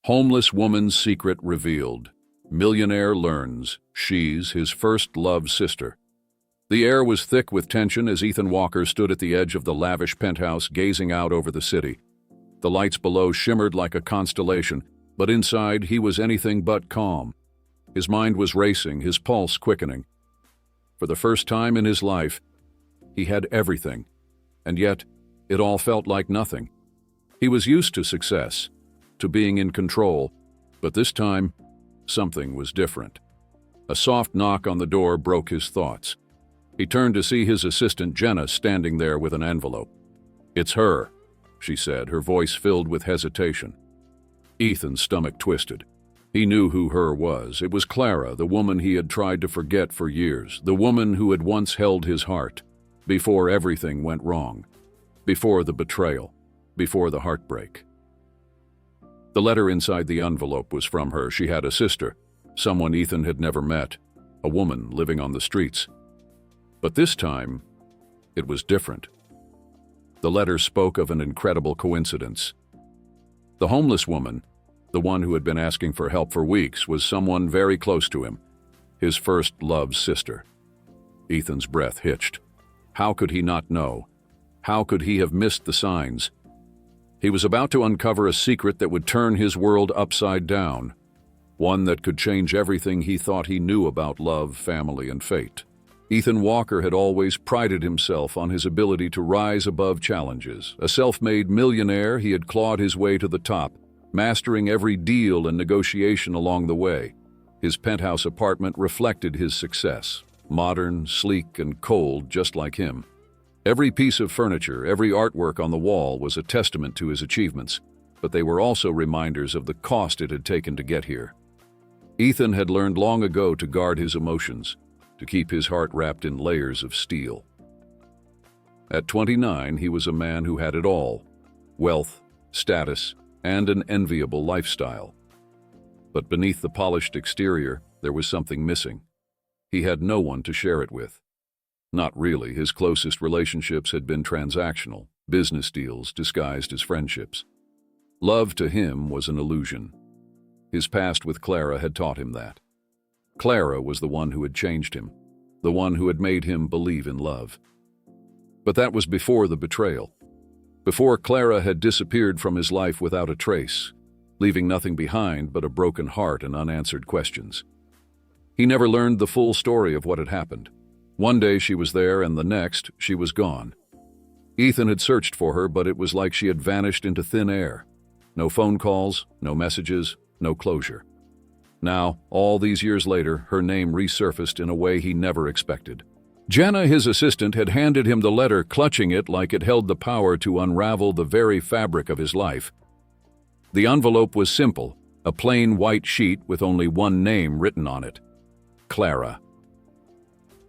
Homeless woman's secret revealed. Millionaire learns she's his first love sister. The air was thick with tension as Ethan Walker stood at the edge of the lavish penthouse gazing out over the city. The lights below shimmered like a constellation, but inside he was anything but calm. His mind was racing, his pulse quickening. For the first time in his life, he had everything, and yet it all felt like nothing. He was used to success, to being in control, but this time, something was different. A soft knock on the door broke his thoughts. He turned to see his assistant Jenna standing there with an envelope. "It's her," she said, her voice filled with hesitation. Ethan's stomach twisted. He knew who her was. It was Clara, the woman he had tried to forget for years, the woman who had once held his heart, before everything went wrong, before the betrayal, before the heartbreak. The letter inside the envelope was from her. She had a sister, someone Ethan had never met, a woman living on the streets. But this time, it was different. The letter spoke of an incredible coincidence. The homeless woman, the one who had been asking for help for weeks, was someone very close to him, his first love sister. Ethan's breath hitched. How could he not know? How could he have missed the signs? He was about to uncover a secret that would turn his world upside down, one that could change everything he thought he knew about love, family, and fate. Ethan Walker had always prided himself on his ability to rise above challenges. A self-made millionaire, he had clawed his way to the top, mastering every deal and negotiation along the way. His penthouse apartment reflected his success, modern, sleek, and cold, just like him. Every piece of furniture, every artwork on the wall was a testament to his achievements, but they were also reminders of the cost it had taken to get here. Ethan had learned long ago to guard his emotions, to keep his heart wrapped in layers of steel. At 29, he was a man who had it all: wealth, status, and an enviable lifestyle. But beneath the polished exterior, there was something missing. He had no one to share it with. Not really. His closest relationships had been transactional, business deals disguised as friendships. Love to him was an illusion. His past with Clara had taught him that. Clara was the one who had changed him, the one who had made him believe in love. But that was before the betrayal, before Clara had disappeared from his life without a trace, leaving nothing behind but a broken heart and unanswered questions. He never learned the full story of what had happened. One day she was there, and the next she was gone. Ethan had searched for her, but it was like she had vanished into thin air. No phone calls, no messages, no closure. Now, all these years later, her name resurfaced in a way he never expected. Jenna, his assistant, had handed him the letter, clutching it like it held the power to unravel the very fabric of his life. The envelope was simple, a plain white sheet with only one name written on it: Clara.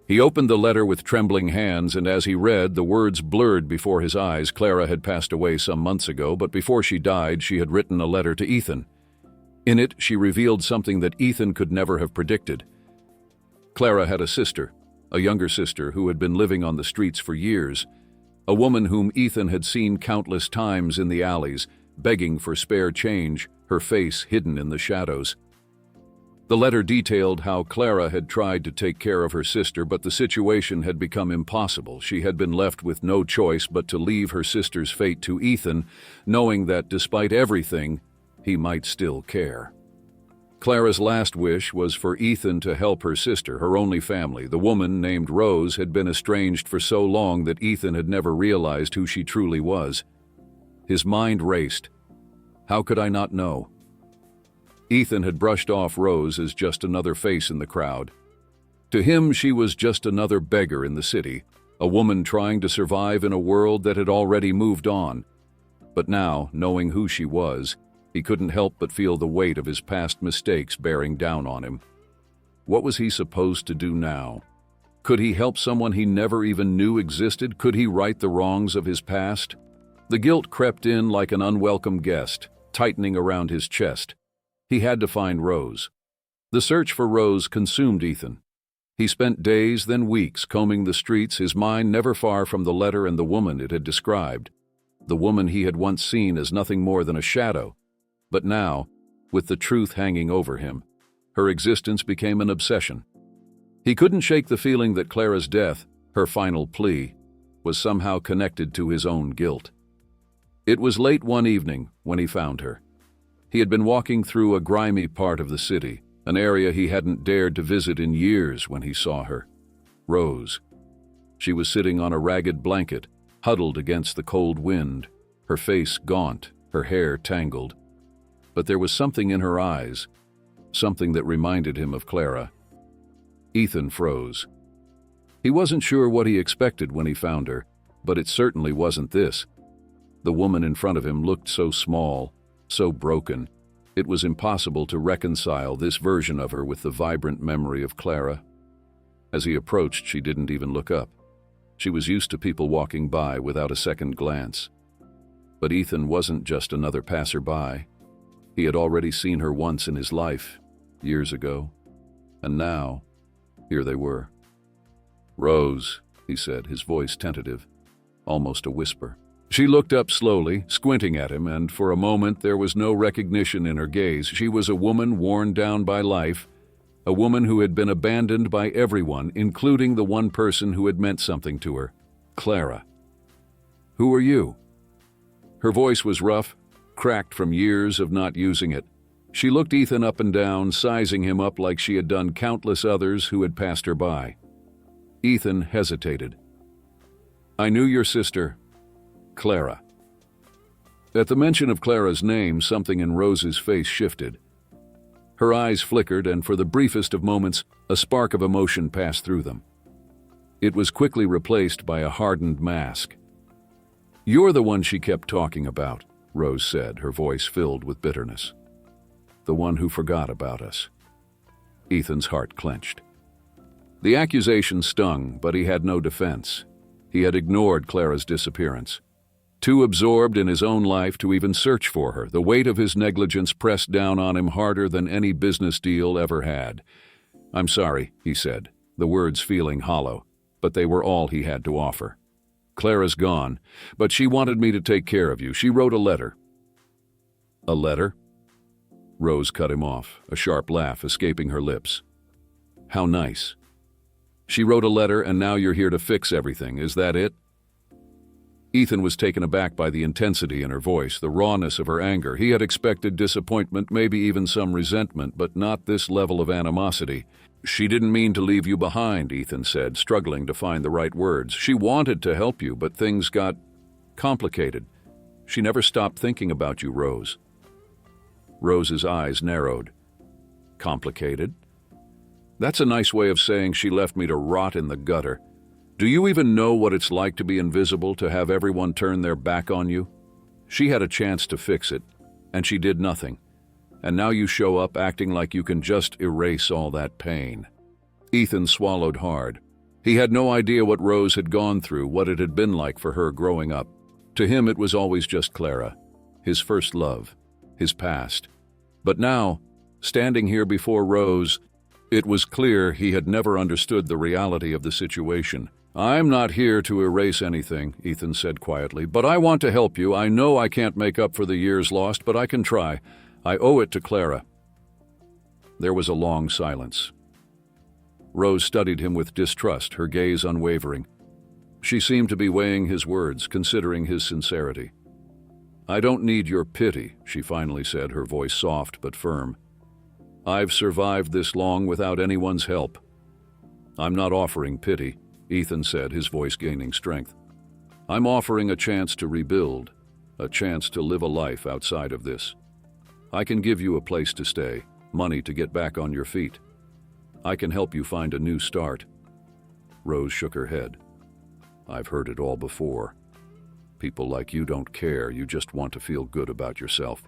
He opened the letter with trembling hands, and as he read, the words blurred before his eyes. Clara had passed away some months ago, but before she died, she had written a letter to Ethan. In it, she revealed something that Ethan could never have predicted. Clara had a sister, a younger sister who had been living on the streets for years, a woman whom Ethan had seen countless times in the alleys, begging for spare change, her face hidden in the shadows. The letter detailed how Clara had tried to take care of her sister, but the situation had become impossible. She had been left with no choice but to leave her sister's fate to Ethan, knowing that despite everything, he might still care. Clara's last wish was for Ethan to help her sister, her only family. The woman named Rose had been estranged for so long that Ethan had never realized who she truly was. His mind raced. How could I not know? Ethan had brushed off Rose as just another face in the crowd. To him, she was just another beggar in the city, a woman trying to survive in a world that had already moved on. But now, knowing who she was, he couldn't help but feel the weight of his past mistakes bearing down on him. What was he supposed to do now? Could he help someone he never even knew existed? Could he right the wrongs of his past? The guilt crept in like an unwelcome guest, tightening around his chest. He had to find Rose. The search for Rose consumed Ethan. He spent days, then weeks, combing the streets, his mind never far from the letter and the woman it had described. The woman he had once seen as nothing more than a shadow. But now, with the truth hanging over him. Her existence became an obsession. He couldn't shake the feeling that Clara's death, her final plea, was somehow connected to his own guilt. It was late one evening when he found her. He had been walking through a grimy part of the city, an area he hadn't dared to visit in years when he saw her. Rose. She was sitting on a ragged blanket, huddled against the cold wind, her face gaunt, her hair tangled. But there was something in her eyes, something that reminded him of Clara. Ethan froze. He wasn't sure what he expected when he found her, but it certainly wasn't this. The woman in front of him looked so small, so broken. It was impossible to reconcile this version of her with the vibrant memory of Clara. As he approached, she didn't even look up. She was used to people walking by without a second glance. But Ethan wasn't just another passerby. He had already seen her once in his life, years ago. And now, here they were. "Rose," he said, his voice tentative, almost a whisper. She looked up slowly, squinting at him, and for a moment there was no recognition in her gaze. She was a woman worn down by life, a woman who had been abandoned by everyone, including the one person who had meant something to her, Clara. "Who are you?" Her voice was rough, cracked from years of not using it. She looked Ethan up and down, sizing him up like she had done countless others who had passed her by. Ethan hesitated. "I knew your sister, Clara." At the mention of Clara's name, something in Rose's face shifted. Her eyes flickered, and for the briefest of moments, a spark of emotion passed through them. It was quickly replaced by a hardened mask. "You're the one she kept talking about," Rose said, her voice filled with bitterness. "The one who forgot about us." Ethan's heart clenched. The accusation stung, but he had no defense. He had ignored Clara's disappearance. Too absorbed in his own life to even search for her, the weight of his negligence pressed down on him harder than any business deal ever had. "I'm sorry," he said, the words feeling hollow, but they were all he had to offer. "Clara's gone, but she wanted me to take care of you. She wrote a letter." "A letter?" Rose cut him off, a sharp laugh escaping her lips. "How nice. She wrote a letter, and now you're here to fix everything. Is that it?" Ethan was taken aback by the intensity in her voice, the rawness of her anger. He had expected disappointment, maybe even some resentment, but not this level of animosity. "She didn't mean to leave you behind," Ethan said, struggling to find the right words. "She wanted to help you, but things got complicated. She never stopped thinking about you, Rose." Rose's eyes narrowed. "Complicated? That's a nice way of saying she left me to rot in the gutter. Do you even know what it's like to be invisible, to have everyone turn their back on you? She had a chance to fix it, and she did nothing. And now you show up acting like you can just erase all that pain." Ethan swallowed hard. He had no idea what Rose had gone through, what it had been like for her growing up. To him it was always just Clara, his first love, his past. But now, standing here before Rose, it was clear he had never understood the reality of the situation. "I'm not here to erase anything," Ethan said quietly, "but I want to help you. I know I can't make up for the years lost, but I can try. I owe it to Clara." There was a long silence. Rose studied him with distrust, her gaze unwavering. She seemed to be weighing his words, considering his sincerity. "I don't need your pity," she finally said, her voice soft but firm. "I've survived this long without anyone's help." "I'm not offering pity," Ethan said, his voice gaining strength. "I'm offering a chance to rebuild, a chance to live a life outside of this. I can give you a place to stay, money to get back on your feet. I can help you find a new start." Rose shook her head. "I've heard it all before. People like you don't care, you just want to feel good about yourself."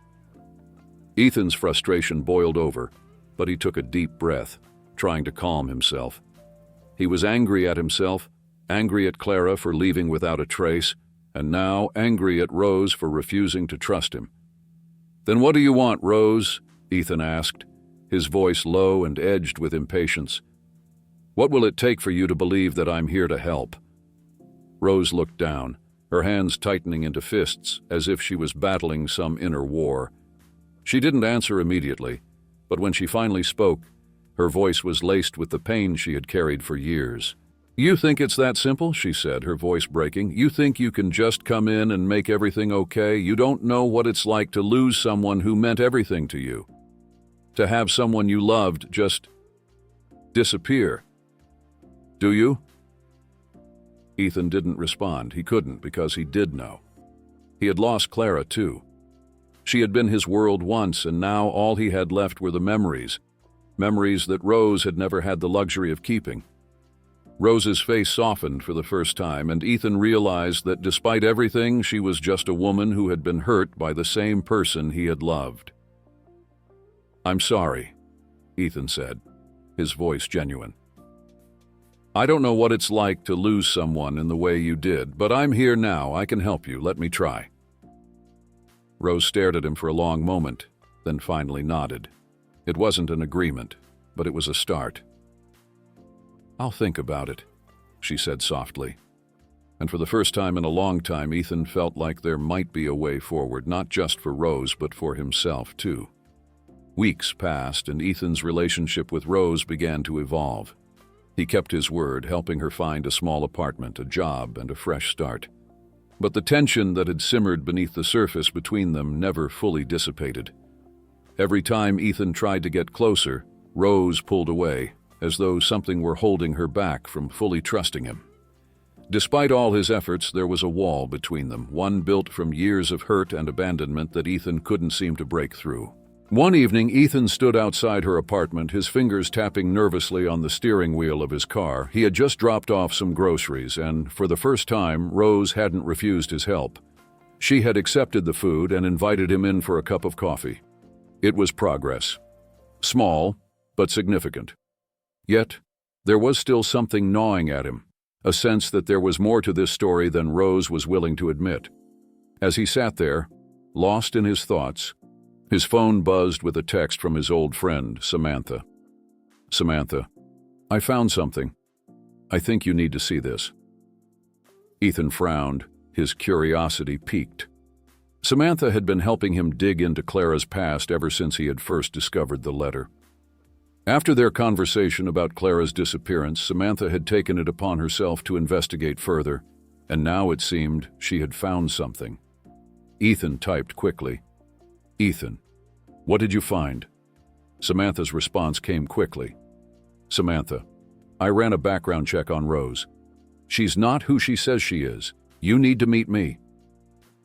Ethan's frustration boiled over, but he took a deep breath, trying to calm himself. He was angry at himself, angry at Clara for leaving without a trace, and now angry at Rose for refusing to trust him. "Then what do you want, Rose?" Ethan asked, his voice low and edged with impatience. "What will it take for you to believe that I'm here to help?" Rose looked down, her hands tightening into fists as if she was battling some inner war. She didn't answer immediately, but when she finally spoke, her voice was laced with the pain she had carried for years. "You think it's that simple?" she said, her voice breaking. "You think you can just come in and make everything okay? You don't know what it's like to lose someone who meant everything to you. To have someone you loved just disappear. Do you?" Ethan didn't respond. He couldn't, because he did know. He had lost Clara, too. She had been his world once, and now all he had left were the memories that Rose had never had the luxury of keeping. Rose's face softened for the first time, and Ethan realized that despite everything, she was just a woman who had been hurt by the same person he had loved. "I'm sorry," Ethan said, his voice genuine. "I don't know what it's like to lose someone in the way you did, but I'm here now. I can help you. Let me try." Rose stared at him for a long moment, then finally nodded. It wasn't an agreement, but it was a start. "I'll think about it," she said softly. And for the first time in a long time, Ethan felt like there might be a way forward, not just for Rose, but for himself, too. Weeks passed, and Ethan's relationship with Rose began to evolve. He kept his word, helping her find a small apartment, a job, and a fresh start. But the tension that had simmered beneath the surface between them never fully dissipated. Every time Ethan tried to get closer, Rose pulled away, as though something were holding her back from fully trusting him. Despite all his efforts, there was a wall between them, one built from years of hurt and abandonment that Ethan couldn't seem to break through. One evening, Ethan stood outside her apartment, his fingers tapping nervously on the steering wheel of his car. He had just dropped off some groceries, and for the first time, Rose hadn't refused his help. She had accepted the food and invited him in for a cup of coffee. It was progress. Small, but significant. Yet, there was still something gnawing at him, a sense that there was more to this story than Rose was willing to admit. As he sat there, lost in his thoughts, his phone buzzed with a text from his old friend, Samantha. "Samantha, I found something. I think you need to see this." Ethan frowned, his curiosity piqued. Samantha had been helping him dig into Clara's past ever since he had first discovered the letter. After their conversation about Clara's disappearance, Samantha had taken it upon herself to investigate further, and now it seemed she had found something. Ethan typed quickly, "Ethan, what did you find?" Samantha's response came quickly. "Samantha, I ran a background check on Rose. She's not who she says she is. You need to meet me."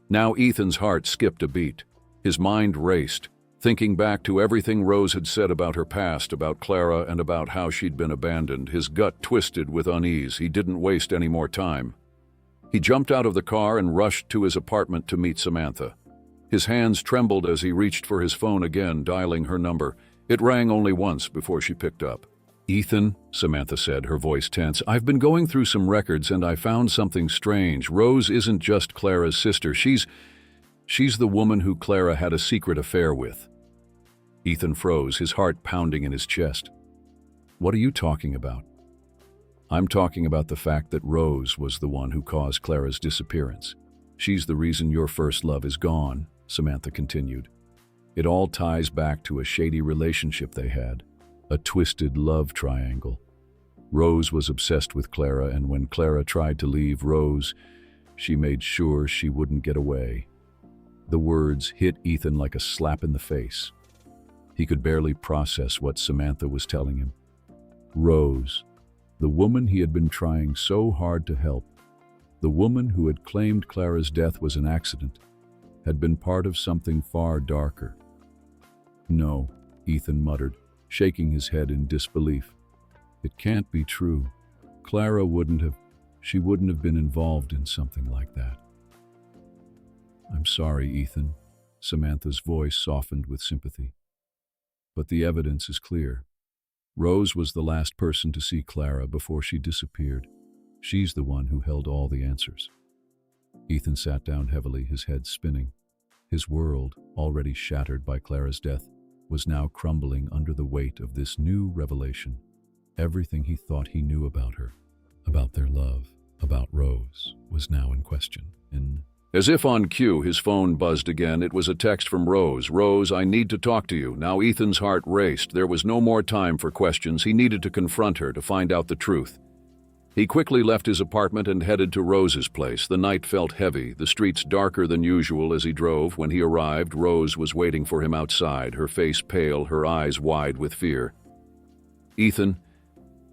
Now Ethan's heart skipped a beat. His mind raced, thinking back to everything Rose had said about her past, about Clara, and about how she'd been abandoned. His gut twisted with unease. He didn't waste any more time. He jumped out of the car and rushed to his apartment to meet Samantha. His hands trembled as he reached for his phone again, dialing her number. It rang only once before she picked up. "Ethan," Samantha said, her voice tense, "I've been going through some records and I found something strange. Rose isn't just Clara's sister. She's the woman who Clara had a secret affair with." Ethan froze, his heart pounding in his chest. "What are you talking about?" "I'm talking about the fact that Rose was the one who caused Clara's disappearance. She's the reason your first love is gone," Samantha continued. "It all ties back to a shady relationship they had, a twisted love triangle. Rose was obsessed with Clara, and when Clara tried to leave Rose, she made sure she wouldn't get away." The words hit Ethan like a slap in the face. He could barely process what Samantha was telling him. Rose, the woman he had been trying so hard to help, the woman who had claimed Clara's death was an accident, had been part of something far darker. "No," Ethan muttered, shaking his head in disbelief. "It can't be true. Clara wouldn't have been involved in something like that." "I'm sorry, Ethan," Samantha's voice softened with sympathy. "But the evidence is clear. Rose was the last person to see Clara before she disappeared. She's the one who held all the answers." Ethan sat down heavily, his head spinning. His world, already shattered by Clara's death, was now crumbling under the weight of this new revelation. Everything he thought he knew about her, about their love, about Rose, was now in question. As if on cue, his phone buzzed again. It was a text from Rose. "Rose, I need to talk to you." Now Ethan's heart raced. There was no more time for questions. He needed to confront her, to find out the truth. He quickly left his apartment and headed to Rose's place. The night felt heavy, the streets darker than usual as he drove. When he arrived, Rose was waiting for him outside, her face pale, her eyes wide with fear. "Ethan,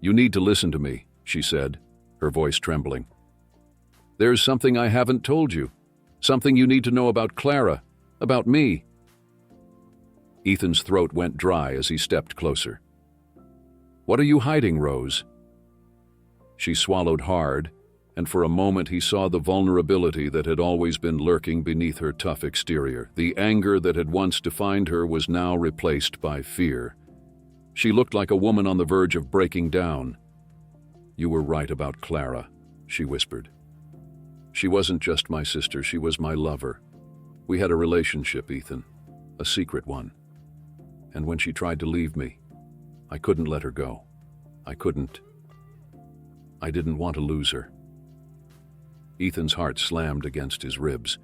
you need to listen to me," she said, her voice trembling. "There's something I haven't told you. Something you need to know about Clara, about me." Ethan's throat went dry as he stepped closer. "What are you hiding, Rose?" She swallowed hard, and for a moment he saw the vulnerability that had always been lurking beneath her tough exterior. The anger that had once defined her was now replaced by fear. She looked like a woman on the verge of breaking down. "You were right about Clara," she whispered. "She wasn't just my sister, she was my lover. We had a relationship, Ethan, a secret one. And when she tried to leave me, I couldn't let her go. I didn't want to lose her." Ethan's heart slammed against his ribs.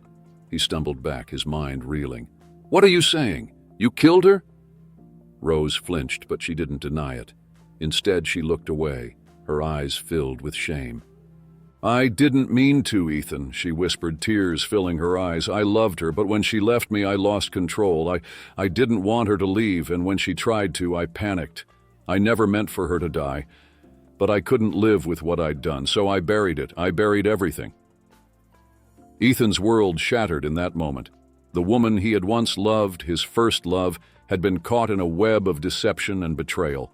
He stumbled back, his mind reeling. "What are you saying? You killed her?" Rose flinched, but she didn't deny it. Instead, she looked away, her eyes filled with shame. "I didn't mean to, Ethan," she whispered, tears filling her eyes. "I loved her, but when she left me, I lost control. I didn't want her to leave, and when she tried to, I panicked. I never meant for her to die, but I couldn't live with what I'd done, so I buried it. I buried everything." Ethan's world shattered in that moment. The woman he had once loved, his first love, had been caught in a web of deception and betrayal.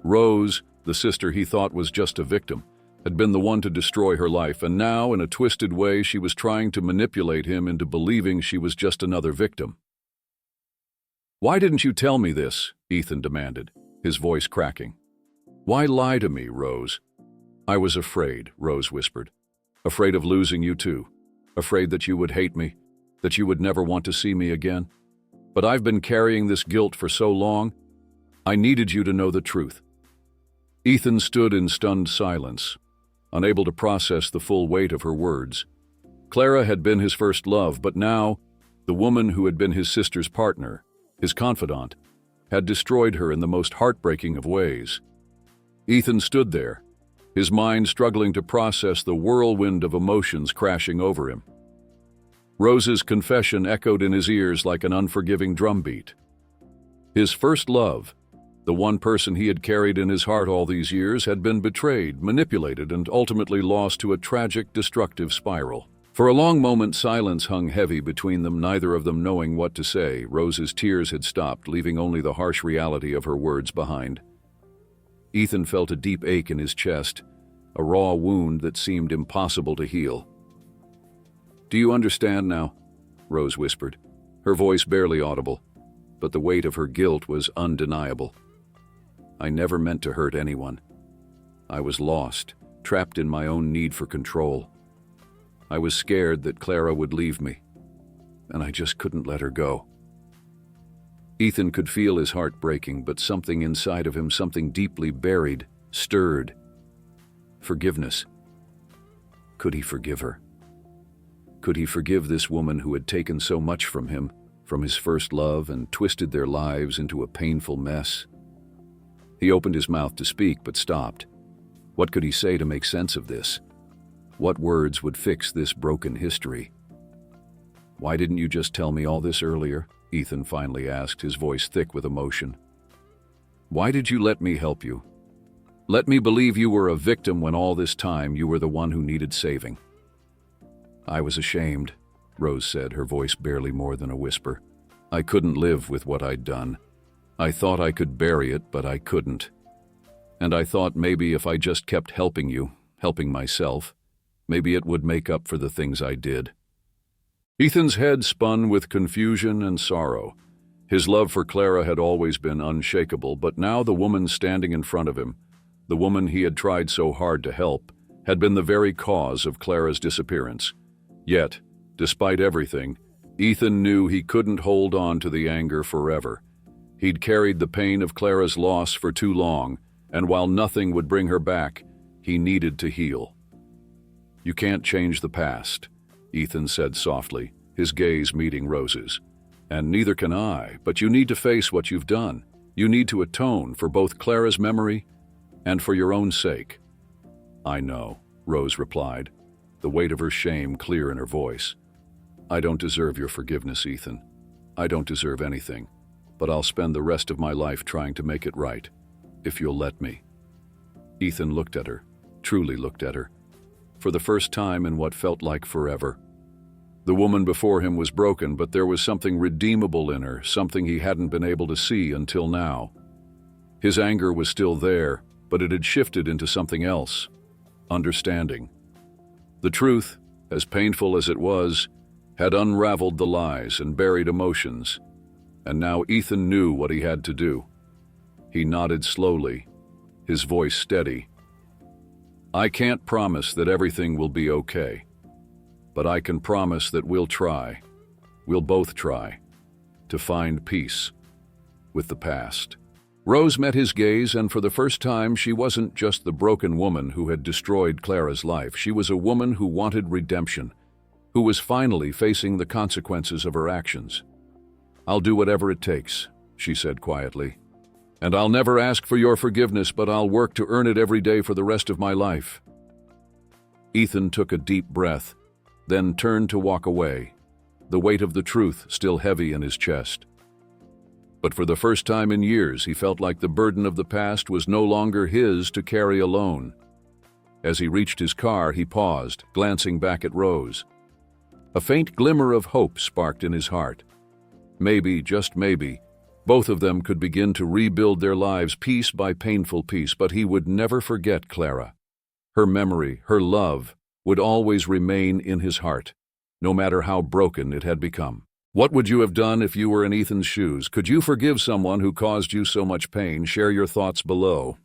Rose, the sister he thought was just a victim, had been the one to destroy her life, and now, in a twisted way, she was trying to manipulate him into believing she was just another victim. "Why didn't you tell me this?" Ethan demanded, his voice cracking. "Why lie to me, Rose?" "I was afraid," Rose whispered. "Afraid of losing you too. Afraid that you would hate me, that you would never want to see me again. But I've been carrying this guilt for so long. I needed you to know the truth." Ethan stood in stunned silence, unable to process the full weight of her words. Clara had been his first love, but now, the woman who had been his sister's partner, his confidant, had destroyed her in the most heartbreaking of ways. Ethan stood there, his mind struggling to process the whirlwind of emotions crashing over him. Rose's confession echoed in his ears like an unforgiving drumbeat. His first love, the one person he had carried in his heart all these years, had been betrayed, manipulated, and ultimately lost to a tragic, destructive spiral. For a long moment, silence hung heavy between them, neither of them knowing what to say. Rose's tears had stopped, leaving only the harsh reality of her words behind. Ethan felt a deep ache in his chest, a raw wound that seemed impossible to heal. "Do you understand now?" Rose whispered, her voice barely audible, but the weight of her guilt was undeniable. "I never meant to hurt anyone. I was lost, trapped in my own need for control. I was scared that Clara would leave me, and I just couldn't let her go." Ethan could feel his heart breaking, but something inside of him, something deeply buried, stirred. Forgiveness. Could he forgive her? Could he forgive this woman who had taken so much from him, from his first love, and twisted their lives into a painful mess? He opened his mouth to speak, but stopped. What could he say to make sense of this? What words would fix this broken history? "Why didn't you just tell me all this earlier?" Ethan finally asked, his voice thick with emotion. "Why did you let me help you? Let me believe you were a victim when all this time you were the one who needed saving." "I was ashamed," Rose said, her voice barely more than a whisper. "I couldn't live with what I'd done. I thought I could bury it, but I couldn't. And I thought maybe if I just kept helping you, helping myself, maybe it would make up for the things I did." Ethan's head spun with confusion and sorrow. His love for Clara had always been unshakable, but now the woman standing in front of him, the woman he had tried so hard to help, had been the very cause of Clara's disappearance. Yet, despite everything, Ethan knew he couldn't hold on to the anger forever. He'd carried the pain of Clara's loss for too long, and while nothing would bring her back, he needed to heal. "You can't change the past. Ethan said softly, his gaze meeting Rose's. "And neither can I, but you need to face what you've done. You need to atone for both Clara's memory and for your own sake." "I know," Rose replied, the weight of her shame clear in her voice. "I don't deserve your forgiveness, Ethan. I don't deserve anything, but I'll spend the rest of my life trying to make it right, if you'll let me." Ethan looked at her, truly looked at her, for the first time in what felt like forever. The woman before him was broken, but there was something redeemable in her, something he hadn't been able to see until now. His anger was still there, but it had shifted into something else: understanding. The truth, as painful as it was, had unraveled the lies and buried emotions, and now Ethan knew what he had to do. He nodded slowly, his voice steady. "I can't promise that everything will be okay, but I can promise that we'll both try, to find peace with the past." Rose met his gaze, and for the first time she wasn't just the broken woman who had destroyed Clara's life. She was a woman who wanted redemption, who was finally facing the consequences of her actions. "I'll do whatever it takes," she said quietly. "And I'll never ask for your forgiveness, but I'll work to earn it every day for the rest of my life." Ethan took a deep breath, then turned to walk away, the weight of the truth still heavy in his chest. But for the first time in years, he felt like the burden of the past was no longer his to carry alone. As he reached his car, he paused, glancing back at Rose. A faint glimmer of hope sparked in his heart. Maybe, just maybe, both of them could begin to rebuild their lives piece by painful piece, but he would never forget Clara. Her memory, her love, would always remain in his heart, no matter how broken it had become. What would you have done if you were in Ethan's shoes? Could you forgive someone who caused you so much pain? Share your thoughts below.